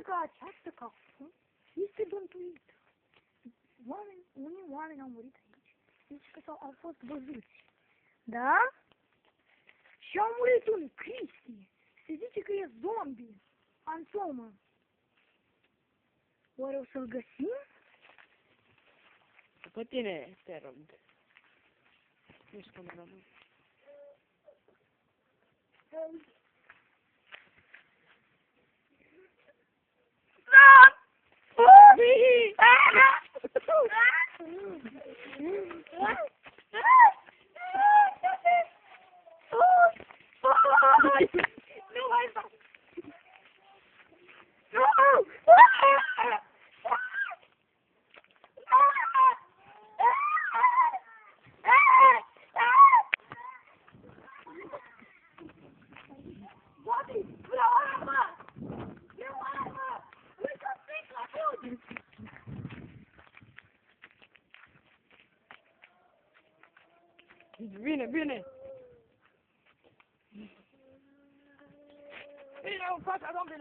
că această casă este bântuită. Unii oameni au murit aici. Zice că au fost văzuți. Da? Și au murit unii, Cristi. Se zice că e zombie. Fantomă. Oare o să-l găsim? După tine, te rog. Nu știu cum rămân. Nu mai fac! Bine, bine! Bine, în fața domnului!